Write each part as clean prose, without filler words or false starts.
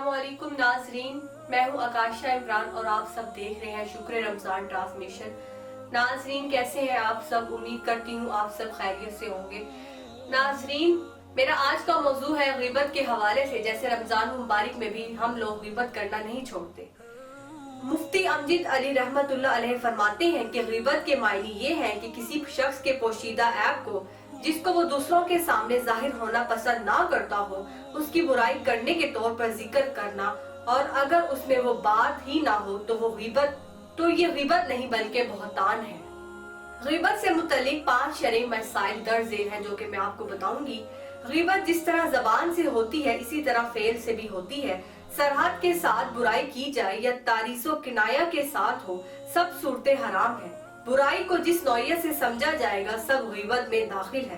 अस्सलामुअलैकुम नाजरीन, मैं हूं आकाशा इमरान और आप सब देख रहे हैं शुक्र रमजान ट्रांसमिशन। नाजरीन कैसे हैं आप सब? उम्मीद करती हूं आप सब खैरियत से होंगे। नाजरीन मेरा आज का मौजू है ग़ीबत के हवाले से। जैसे रमजान मुबारक में भी हम लोग ग़ीबत करना नहीं छोड़ते। मुफ्ती अमजद अली रहमतुल्लाह अलैह फरमाते हैं कि ग़ीबत के मायने ये हैं कि किसी शख्स के पोशीदा ऐब को जिसको वो दूसरों के सामने जाहिर होना पसंद ना करता हो, उसकी बुराई करने के तौर पर जिक्र करना, और अगर उसमें वो बात ही ना हो तो ये ग़ीबत नहीं बल्कि बहतान है। ग़ीबत से मुतल्लिक 5 शरई मसाइल दर्ज झेल हैं जो कि मैं आपको बताऊंगी। ग़ीबत जिस तरह ज़बान से होती है इसी तरह फेल से भी होती है। सरहद के साथ बुराई की जाए या तारीसो किनाया के साथ हो, सब सूरतें हराम है। बुराई को जिस नौयत से समझा जाएगा सब ग़ीबत में दाखिल है।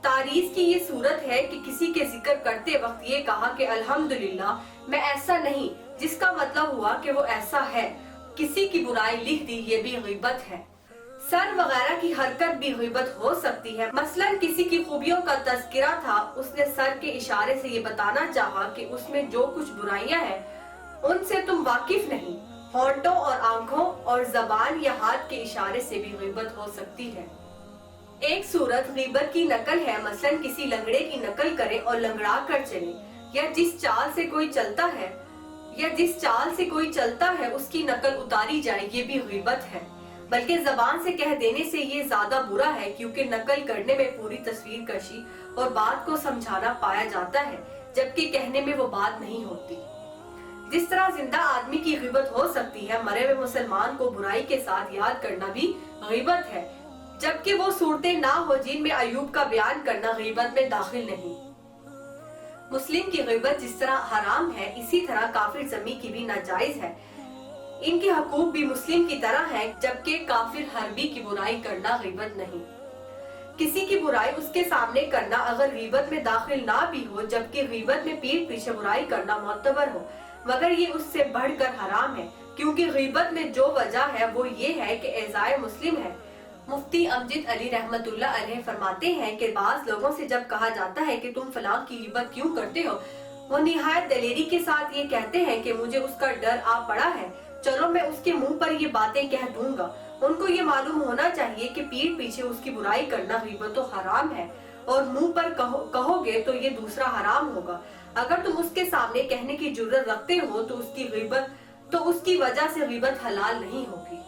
तारीस की ये सूरत है कि किसी के जिक्र करते वक्त ये कहा कि अल्हम्दुलिल्लाह मैं ऐसा नहीं, जिसका मतलब हुआ कि वो ऐसा है। किसी की बुराई लिख दी, ये भी ग़ीबत है। सर वगैरह की हरकत भी ग़ीबत हो सकती है। मसलन किसी की खूबियों का तज़किरा था, उसने सर के इशारे से ये बताना चाहा कि उसमें जो कुछ बुराइयां हैं उनसे तुम वाकिफ नहीं। होंठों और आंखों और जबान या हाथ के इशारे से भी ग़ीबत हो सकती है। एक सूरत ग़ीबत की नकल है। मसलन किसी लंगड़े की नकल करे और लंगड़ा कर चले, या जिस चाल से कोई चलता है उसकी नकल उतारी जाए, ये भी ग़ीबत है। बल्कि जबान से कह देने से ये ज्यादा बुरा है, क्योंकि नकल करने में पूरी तस्वीर कशी और बात को समझाना पाया जाता है, जबकि कहने में वो बात नहीं होती। जिस तरह जिंदा आदमी की ग़ीबत हो सकती है, मरे हुए मुसलमान को बुराई के साथ याद करना भी ग़ीबत है, जबकि वो सूरतें ना हो जिनमें अयूब का बयान करना ग़ीबत में दाखिल नहीं। मुस्लिम की ग़ीबत जिस तरह हराम है, इसी तरह काफिर ज़मी की भी नाजायज है। इनके हकूक भी मुस्लिम की तरह है, जबकि काफिर हरबी की बुराई करना ग़ीबत नहीं। किसी की बुराई उसके सामने करना अगर ग़ीबत में दाखिल ना भी हो, जबकि ग़ीबत में पीठ पीछे बुराई करना मोतबर हो, मगर ये उससे बढ़कर हराम है, क्योंकि ग़ीबत में जो वजह है वो ये है कि एज़ाए मुस्लिम है। मुफ्ती अमजद अली रहमतुल्लाह अलैह फरमाते हैं कि बाज़ लोगों से जब कहा जाता है कि तुम फलां की ग़ीबत क्यों करते हो, वो निहायत दलेरी के साथ ये कहते हैं कि मुझे उसका डर आ पड़ा है, चलो मैं उसके मुंह पर ये बातें कह दूंगा। उनको ये मालूम होना चाहिए कि पीठ पीछे उसकी बुराई करना ग़ीबत तो हराम है, और मुंह पर कहोगे तो ये दूसरा हराम होगा। अगर तुम उसके सामने कहने की जुर्रत रखते हो तो उसकी वजह से ग़ीबत हलाल नहीं होगी।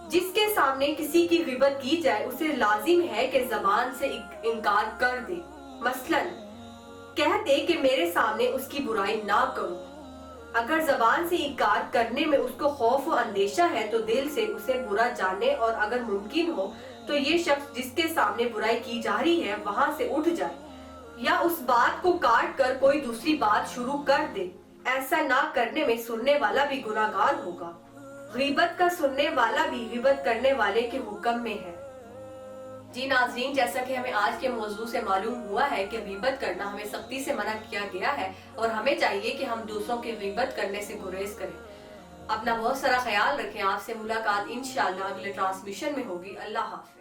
जिसके सामने किसी की ग़ीबत की जाए उसे लाजिम है कि ज़बान से इनकार कर दे। मसलन कह दे कि मेरे सामने उसकी बुराई ना करो। अगर ज़बान से इनकार करने में उसको खौफ और अंदेशा है तो दिल से उसे बुरा जाने, और अगर मुमकिन हो तो ये शख्स जिसके सामने बुराई की जा रही है वहां से उठ जाए, या उस बात को काट कर कोई दूसरी बात शुरू कर दे। ऐसा ना करने में सुनने वाला भी गुनाहगार होगा। ग़ीबत का सुनने वाला भी ग़ीबत करने वाले के हुक्म में है। जी नाज़रीन, जैसा कि हमें आज के मौजू से मालूम हुआ है कि ग़ीबत करना हमें सख्ती से मना किया गया है, और हमें चाहिए कि हम दूसरों की ग़ीबत करने से गुरेज करें। अपना बहुत सारा ख्याल रखें। आपसे मुलाकात इंशाअल्लाह अगले ट्रांसमिशन में होगी। अल्लाह हाफ़िज़।